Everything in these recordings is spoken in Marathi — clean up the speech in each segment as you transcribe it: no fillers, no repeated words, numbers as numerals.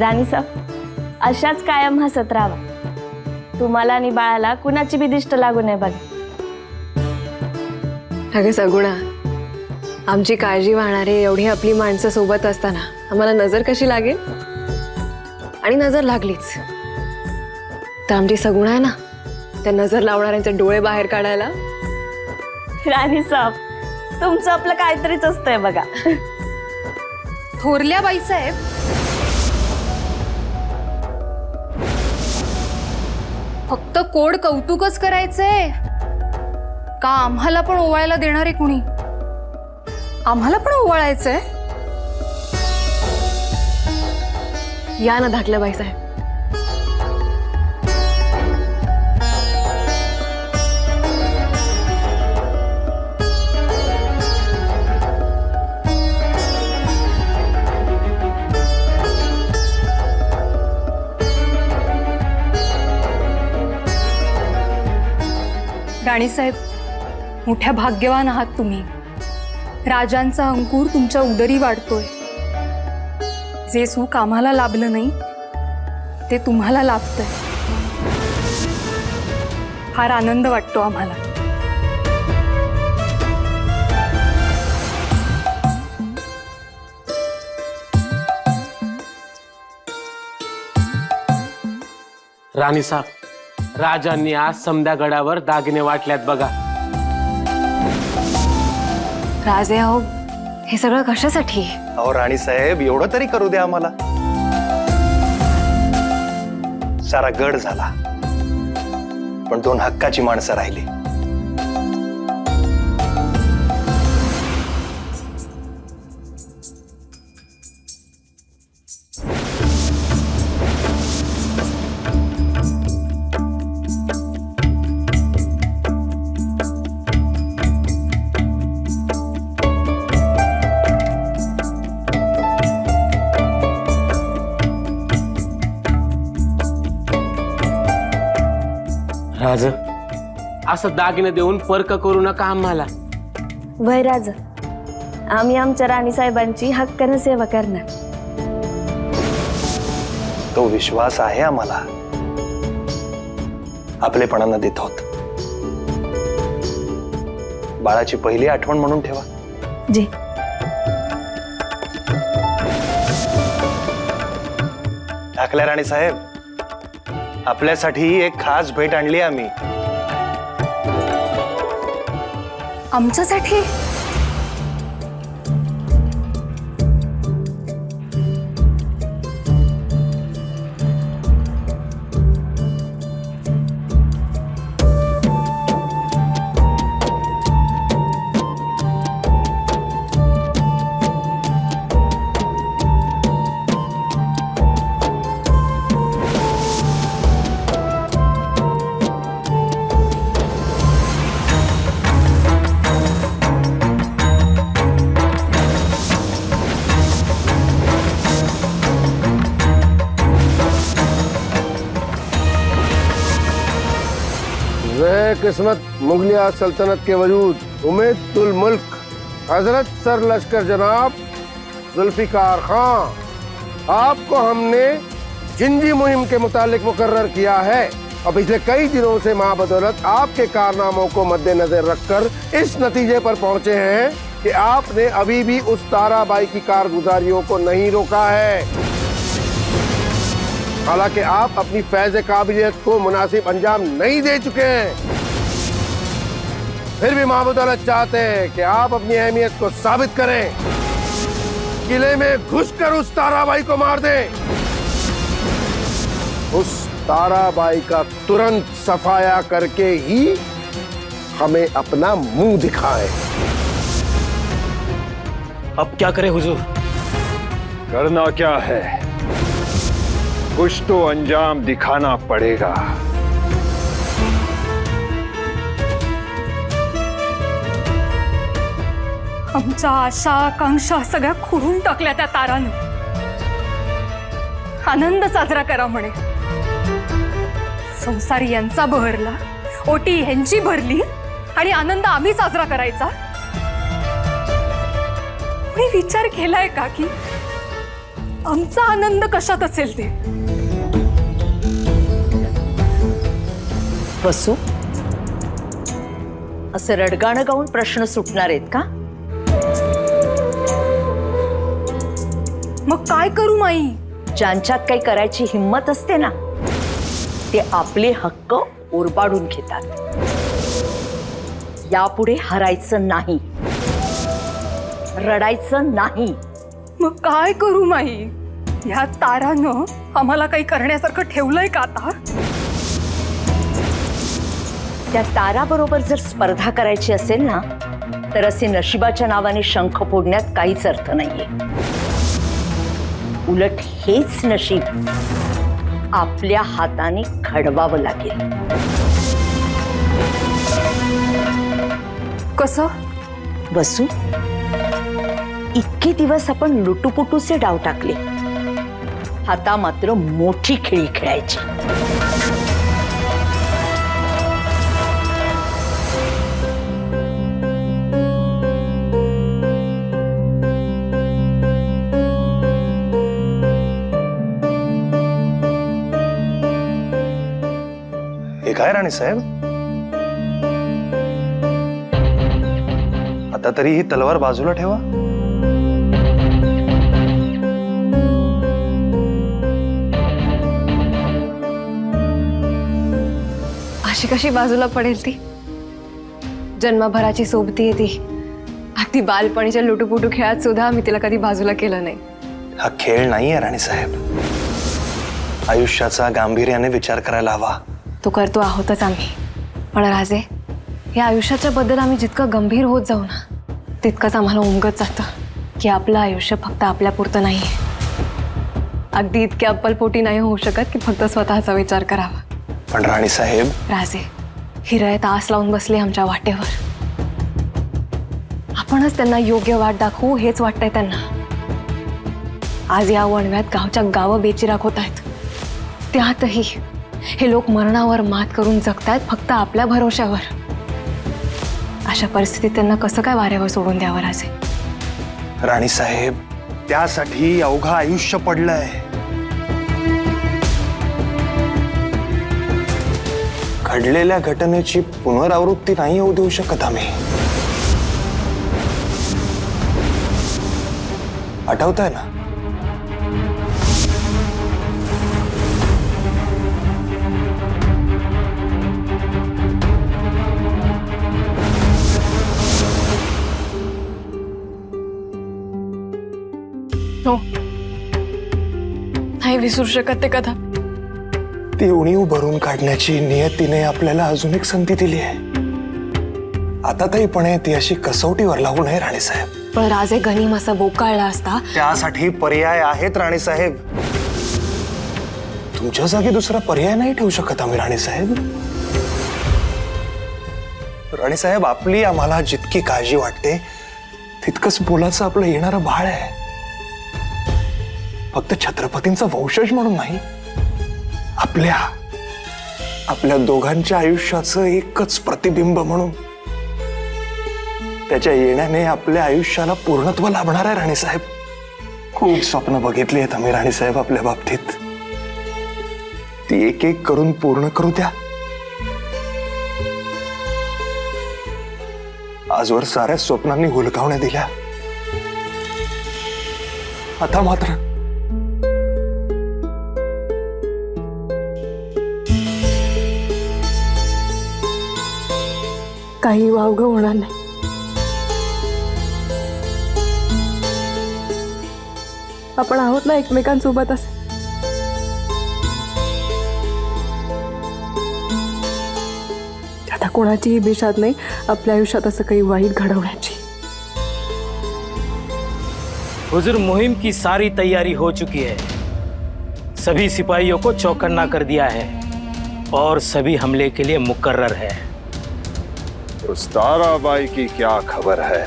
राणी साहेब, अशाच कायम हसत राहा। तुम्हाला आणि बाळाला कुणाची बी दिष्ट लागू नये बघा। अगं सगुणा, आमची काळजी वाहणारी एवढी आपली माणसं सोबत असताना आम्हाला नजर कशी लागेल? आणि नजर लागलीच तर आमची सगुणा आहे ना, त्या नजर लावणाऱ्यांचे डोळे बाहेर काढायला। राणी साहेब, तुमचं आपलं काहीतरीच असतंय बघा। थोरल्या बाईसाहेब, फक्त कोड कौतुकच करायचंय का आम्हाला पण ओवाळायला देणार आहे कुणी? आम्हाला पण ओवाळायचंय? या ना धाकल्या बाईसाहेब। राणीसाहेब, मोठ्या भाग्यवान आहात तुम्ही। राजांचा अंकुर तुमच्या उदरी वाढतोय। जे सुख आम्हाला लाभलं नाही ते तुम्हाला लाभतंय। फार आनंद वाटतो आम्हाला। राणी साहेब, राजांनी आज समद्या गडावर दागिने वाटल्यात बघा। राजे अहो, हे सगळं कशासाठी? अहो राणी साहेब, एवढं तरी करू द्या आम्हाला। सारा गड झाला पण 2 हक्काची माणसं राहिली। राज, असं दागिने देऊन परक करू नका आम्हाला। वय राज, आम्ही आमच्या राणी साहेबांची हक्कानं सेवा करणार। तो विश्वास आहे आम्हाला, आपलेपणानं देत आहोत। बाळाची पहिली आठवण म्हणून ठेवा। जी। टाकल्या राणी साहेब, आपल्यासाठी एक खास भेट आणली आम्ही। आमच्यासाठी? किस्मत मुगलिया सल्तनत के वजूद उम्मीद उल मुल्क हजरत सर लश्कर जनाब जुल्फिकार खान, आपको हमने जिंदी मुहिम के मुतालिक मुकर्रर किया है और पिछले कई दिनों से मां बदौलत आपके कारनामों को मद्देनजर रखकर इस नतीजे पर पहुंचे हैं कि आपने अभी भी उस ताराबाई की कारगुजारियों को नहीं रोका है। हालांकि आप अपनी फैज़ काबिलियत को मुनासिब अंजाम नहीं दे चुके हैं, फिर भी मां बदौलत चाहते हैं कि आप अपनी अहमियत को साबित करें। किले में घुसकर उस ताराबाई को मार दें। उस ताराबाई का तुरंत सफाया करके ही हमें अपना मुंह दिखाएं। अब क्या करें हुजूर? करना क्या है, कुछ तो अंजाम दिखाना पड़ेगा। आमच्या आशा आकांक्षा सगळ्या खुडून टाकल्या त्या तारानं। आनंद साजरा करा म्हणे। संसारी यांचा बहरला, ओटी ह्यांची भरली आणि आनंद आम्ही साजरा करायचा। कोणी विचार केलाय का की आमचा आनंद कशात असेल ते. वसू, असं रडगाणं गाऊन प्रश्न सुटणार आहेत का? मग काय करू माई? ज्यांच्यात काही करायची हिंमत असते ना, ते आपले हक्क ओरबाडून घेतात. यापुढे हरायचं नाही, रडायचं नाही. मग काय करू माई? ह्या तारानं आम्हाला काही करण्यासारखं ठेवलंय का आता? त्या ताराबरोबर जर स्पर्धा करायची असेल ना, तर असे नशिबाच्या नावाने शंख फोडण्यात काहीच अर्थ नाहीये. उलट हेच नशीब आपल्या हाताने घडवावं लागेल. कसं? वसू, इतके दिवस आपण लुटूपुटूचे डाव टाकले, आता मात्र मोठी खेळी खेळायची. हे काय राणी साहेब, आता तरी ही तलवार बाजूला ठेवा. अशी कशी बाजूला पडेल ती? जन्मभराची सोबती आहे ती. अगदी बालपणीच्या लुटूपुटू खेळात सुद्धा मी तिला कधी बाजूला केलं नाही. हा खेळ नाहीये राणी साहेब, आयुष्याचा गांभीर्याने विचार करायला हवा. तो करतो आहोतच आम्ही, पण राजे, या आयुष्याच्या बद्दल आम्ही जितकं गंभीर होत जाऊ ना, तितकंच आम्हाला उमगत जातं की आपलं आयुष्य फक्त आपल्यापुरतं नाही आहे. अगदी इतके अप्पलपोटी नाही होऊ शकत की फक्त स्वतःचा विचार करावा. पण राणी साहेब, राजे, हिरयत आस लावून बसले आमच्या वाटेवर. आपणच त्यांना योग्य वाट दाखवू हेच वाटतंय त्यांना. आज या वणव्यात गावच्या गावं बेचिराख होत आहेत. त्यातही हे लोक मरणावर मात करून जगतायत फक्त आपल्या भरोश्यावर. अशा परिस्थितीत त्यांना कसं काय वाऱ्यावर सोडून द्यावं राजे? राणी साहेब, त्यासाठी अवघं आयुष्य पडलंय. घडलेल्या घटनेची पुनरावृत्ती नाही होऊ देऊ शकत आम्ही. आठवतंय ना? हो, नाही विसरू शकत ते कथा. ती उणीव भरून काढण्याची नियतीने आपल्याला अजून एक संधी दिली आहे. आता ताईपणे ती अशी कसोटीवर लावू नये राणी साहेब. पण राजे गनिम असा बोकाळला असता. त्यासाठी पर्याय आहेत राणी साहेब. तुमच्या जागी दुसरा पर्याय नाही ठेवू शकत आम्ही राणी साहेब. राणी साहेब, आपली आम्हाला जितकी काळजी वाटते तितकंच बोलाचं आपलं येणारं बाळ आहे. फक्त छत्रपतींचा वंशज म्हणून नाही, आपल्या दोघांच्या आयुष्याचं एकच प्रतिबिंब म्हणून. त्याच्या येण्याने आपल्या आयुष्याला पूर्णत्व लाभणार आहे राणी साहेब. खूप स्वप्न बघितली आहेत आम्ही राणी साहेब आपल्या बाबतीत. ती एक एक करून पूर्ण करू द्या. आजवर साऱ्या स्वप्नांनी हुलकावण्या दिल्या, आता मात्र काही वावगं होणार नाही. आपण आहोत ना एकमेकांसोबत. असे आता कोणाचीही बिशाद नाही आपल्या आयुष्यात असं काही वाईट घडवण्याची. हुजूर, मुहिम की सारी तैयारी हो चुकी है. सभी सिपाहियों को चौकन्ना कर दिया है और सभी हमले के लिए मुकर्रर है. उस ताराबाई की क्या खबर है?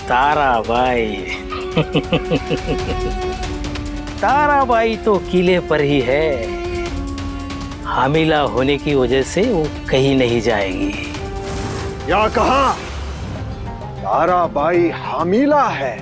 ताराबाई ताराबाई तो किले पर ही है. हामिला होने की वजह से वो कहीं नहीं जाएगी. क्या कहा? ताराबाई हामिला है?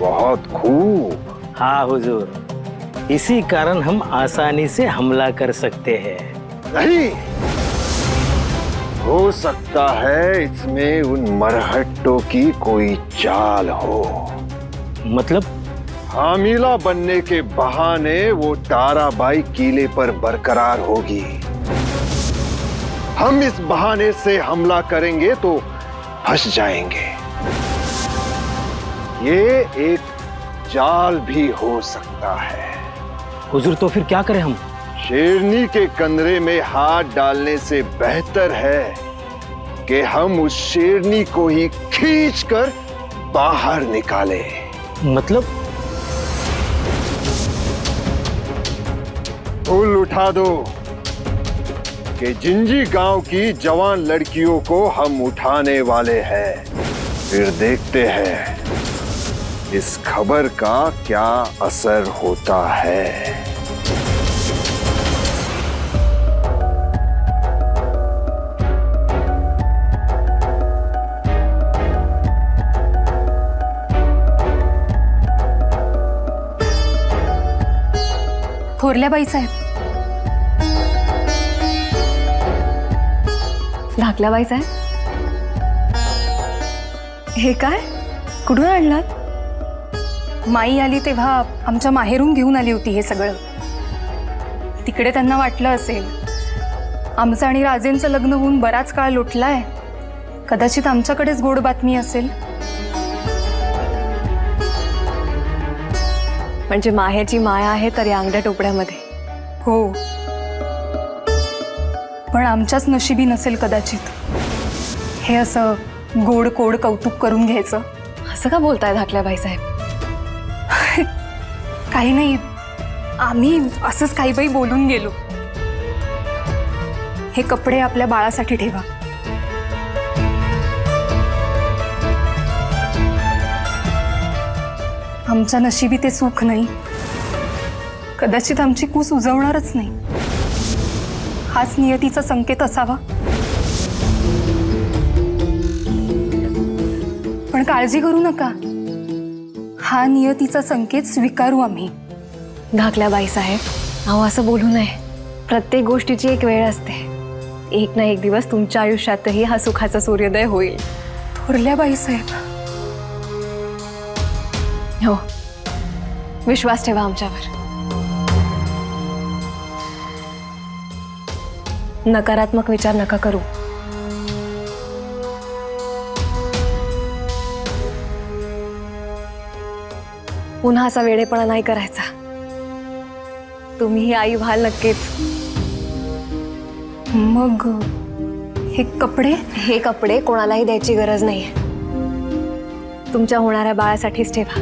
बहुत खूब. हाँ हुजूर, इसी कारण हम आसानी से हमला कर सकते हैं। नहीं, हो सकता है इसमें उन मरहट्टों की कोई चाल हो। मतलब? हामिला बनने के बहाने वो ताराबाई किले पर बरकरार होगी। हम इस बहाने से हमला करेंगे तो फंस जाएंगे। ये एक जाल भी हो सकता है। हुजूर, तो फिर क्या करें हम? शेरनी के कंदरे में हाथ डालने से बेहतर है कि हम उस शेरनी को ही खींचकर बाहर निकालें। मतलब? फूल उठा दो कि जिंजी गांव की जवान लड़कियों को हम उठाने वाले हैं। फिर देखते हैं इस खबर का क्या असर होता है। थोरल्याबाई साहेब, धाकल्याबाई साहेब, हे काय? कुठून आणलात? माई आली तेव्हा आमच्या माहेरून घेऊन आली होती हे सगळं. तिकडे त्यांना वाटलं असेल आमचं आणि राजेंचं लग्न होऊन बराच काळ लोटलाय, कदाचित आमच्याकडेच गोड बातमी असेल. म्हणजे माहेरची माया आहे तर या अंगड्या टोपड्यामध्ये. हो, पण आमच्याच नशिबी नसेल कदाचित हे असं गोड कोड कौतुक करून घ्यायचं. असं का बोलताय धाकल्याबाई साहेब? काही नाही, आम्ही असंच काही बाई बोलून गेलो. हे कपडे आपल्या बाळासाठी ठेवा. आमच्या नशिबी ते सुख नाही, कदाचित आमची कूस उजवणारच नाही. हाच नियतीचा संकेत असावा. पण काळजी करू नका, हा नियतीचा संकेत स्वीकारू आम्ही. धाकल्याबाई साहेब, अहो असं बोलू नये. प्रत्येक गोष्टीची एक वेळ असते. एक ना एक दिवस तुमच्या आयुष्यातही हा सुखाचा सूर्योदय होईल. थोरल्याबाई साहेब, हो, विश्वास ठेवा आमच्यावर. नकारात्मक विचार नका करू. पुन्हा असा वेडेपणा नाही करायचा. तुम्ही आई व्हाल नक्कीच. मग हे कपडे? हे कपडे कोणालाही द्यायची गरज नाहीये. तुमच्या होणाऱ्या बाळासाठीच ठेवा.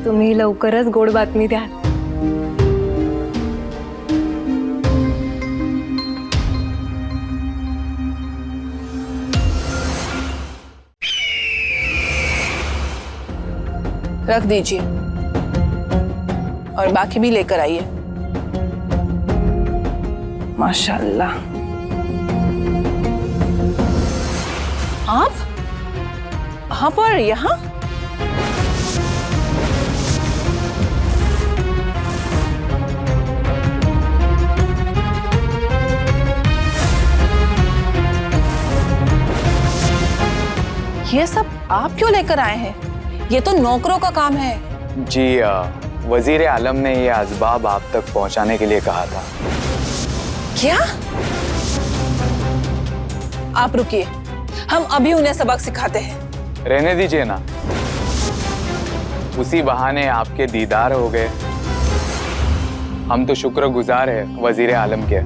तुम्ही लवकरच गोड बातमी द्या. रख दीजिए और बाकी भी लेकर आइए। माशाल्लाह। आप और यहाँ? ये सब आप क्यों लेकर आए हैं? ये तो नौकरों का काम है। जी वजीर आलम ने ये असबाब आप तक पहुंचाने के लिए कहा था। क्या? आप रुकिए, हम अभी उन्हें सबक सिखाते हैं। रहने दीजिए ना, उसी बहाने आपके दीदार हो गए। हम तो शुक्रगुजार हैं वजीर आलम के।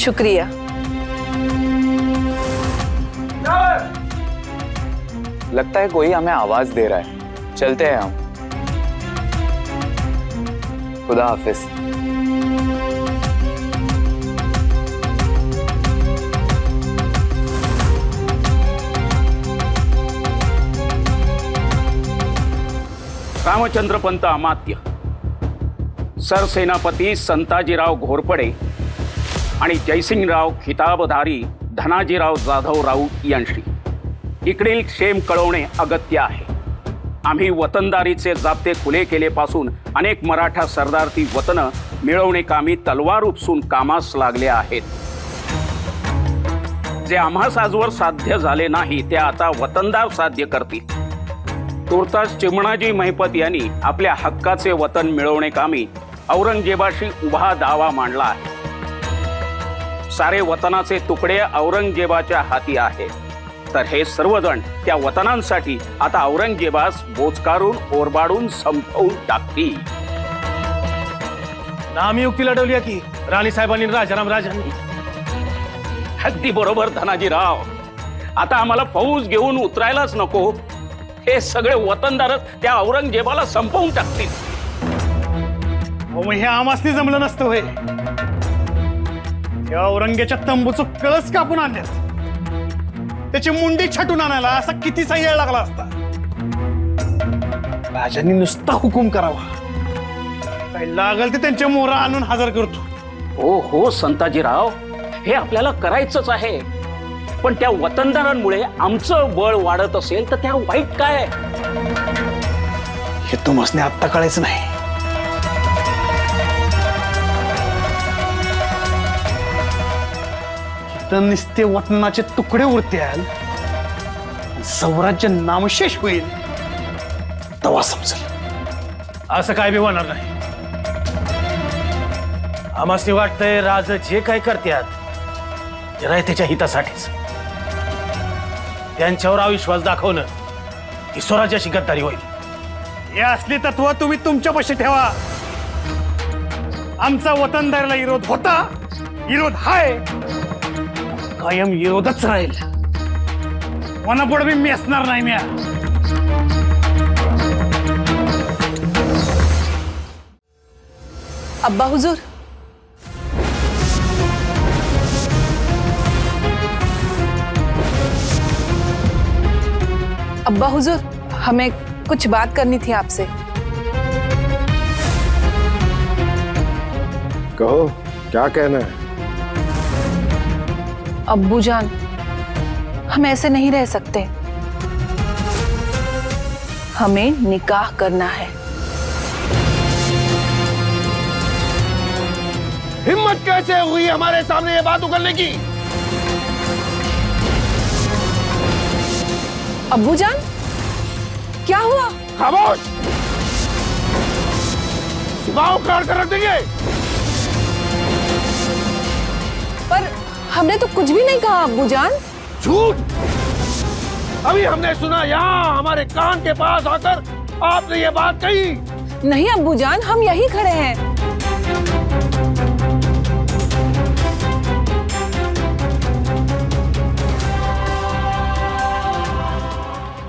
शुक्रिया। लगता है कोई हमें आवाज दे रहा है। चलते हैं हम। खुदा हाफिज। रामचंद्रपंत अमात्य, सरसेनापती संताजीराव घोरपडे आणि जयसिंगराव खिताबधारी धनाजीराव जाधव राऊत यांशी इकडील क्षेम कळवणे अगत्य आहे. आम्ही वतनदारीचे जाप्ते खुले केलेपासून अनेक मराठा सरदार ती वतनं मिळवणे कामी तलवार उपसून कामास लागले आहेत. जे आम्हास आजवर साध्य झाले नाही ते आता वतनदार साध्य करतील. तुर्तास चिमणाजी महिपत यांनी आपल्या हक्काचे वतन मिळवणे कामी औरंगजेबाशी उभा दावा मांडला आहे. सारे वतनाचे तुकडे औरंगजेबाच्या हाती आहेत, तर हे सर्वजण त्या वतनांसाठी आता औरंगजेबास बोचकारून ओरबाडून संपवून टाकतील. नामी युक्ती लढवली आहे की राणी साहेबांनी राजाराम राजांनी. अगदी बरोबर धनाजीराव. आता आम्हाला फौज घेऊन उतरायलाच नको. हे सगळे वतनदारच त्या औरंगजेबाला संपवून टाकतील. हे आमासनी जमलं नसतं होय. या औरंगेच्या तंबूचं कळस कापून आणल्यात, त्याची मुंडी छटून आणायला असा कितीसा वेळ लागला असता. राजांनी नुसता हुकूम करावा, काय लागल ते त्यांच्या मोहरा आणून हजर करतो. हो हो संताजीराव, हे आपल्याला करायचंच आहे. पण त्या वतनदारांमुळे आमचं बळ वाढत असेल तर त्या वाईट काय? हे तुम्हाला आत्ता कळायचं नाही. तर नुसते वतनाचे तुकडे उरत्याल, स्वराज्य नामशेष होईल, तेव्हा समजेल. असं काय बी होणार नाही. आम्हाला वाटतंय राज जे काय करतात ते रयतेच्या हितासाठीच. त्यांच्यावर अविश्वास दाखवणं ही स्वराज्याची गद्दारी होईल. हे असली तत्व तुम्ही तुमच्यापाशी ठेवा. आमचा वतनदाराला विरोध होता, विरोध हाय, कायम विरोधच राहील. कोणापुढे मी मेसणार नाही. म्या अब्बा हुजूर, अब्बा हुजूर, हमें कुछ बात करनी थी आपसे. कहो, क्या कहना है? अब्बू जान, हम ऐसे नहीं रह सकते. हमें निकाह करना है. हिम्मत कैसे हुई हमारे सामने ये बात उगलने की? अब्बू जान, क्या हुआ? खामोश! सुबह उखाड़ कर रख देंगे. पर हमने तो कुछ भी नहीं कहा अब्बू जान. झूठ! अभी हमने सुना यहाँ हमारे कान के पास आकर आपने ये बात कही. नहीं अब्बू जान, हम यहीं खड़े हैं.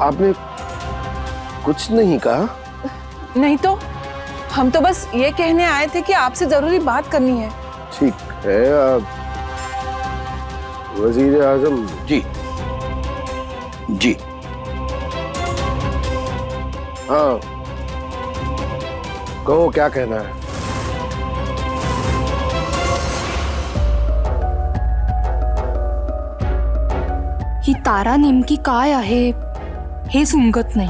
आपने कुछ नहीं कहा? नहीं तो हम तो बस ये कहने आए थे कि आपसे जरूरी बात करनी है. ठीक है. वजीर आजम जी जी. हाँ, कहो क्या कहना है? ही तारा नेमकी काय आहे हे समजत नाही.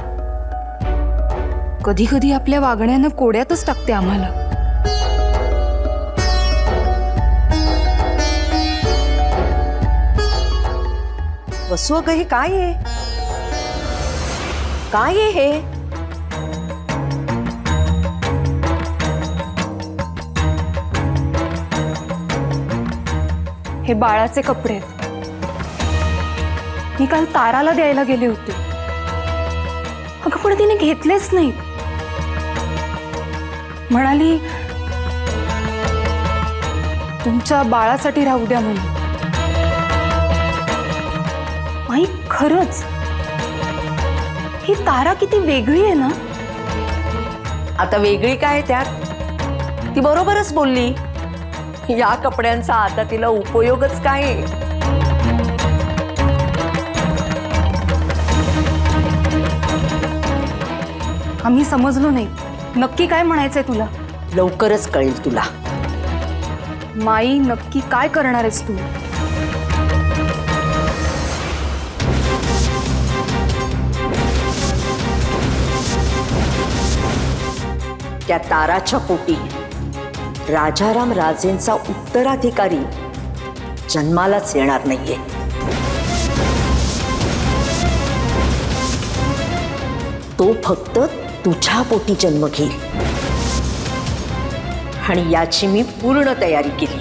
कधी कधी आपल्या वागण्यानं कोड्यातच टाकते आम्हाला. वसू अगं, हे काय आहे? काय आहे हे? हे बाळाचे कपडे आहेत. मी काल ताराला द्यायला गेले होते. अगं पण तिने घेतलेच नाही. म्हणाली तुमच्या बाळासाठी राहू द्या म्हणून. आई खरंच ही तारा किती वेगळी आहे ना. आता वेगळी काय त्यात? ती बरोबरच बोलली. या कपड्यांचा आता तिला उपयोगच काय आहे? आम्ही समजलो नाही. नक्की काय म्हणायचंय तुला? लवकरच कळेल तुला. माई, नक्की काय करणार आहेस तू? त्या ताराच्या पोटी राजाराम राजेंचा उत्तराधिकारी जन्मालाच येणार नाहीये. तो फक्त तुझ्या पोटी जन्म घेईल आणि याची मी पूर्ण तयारी केली.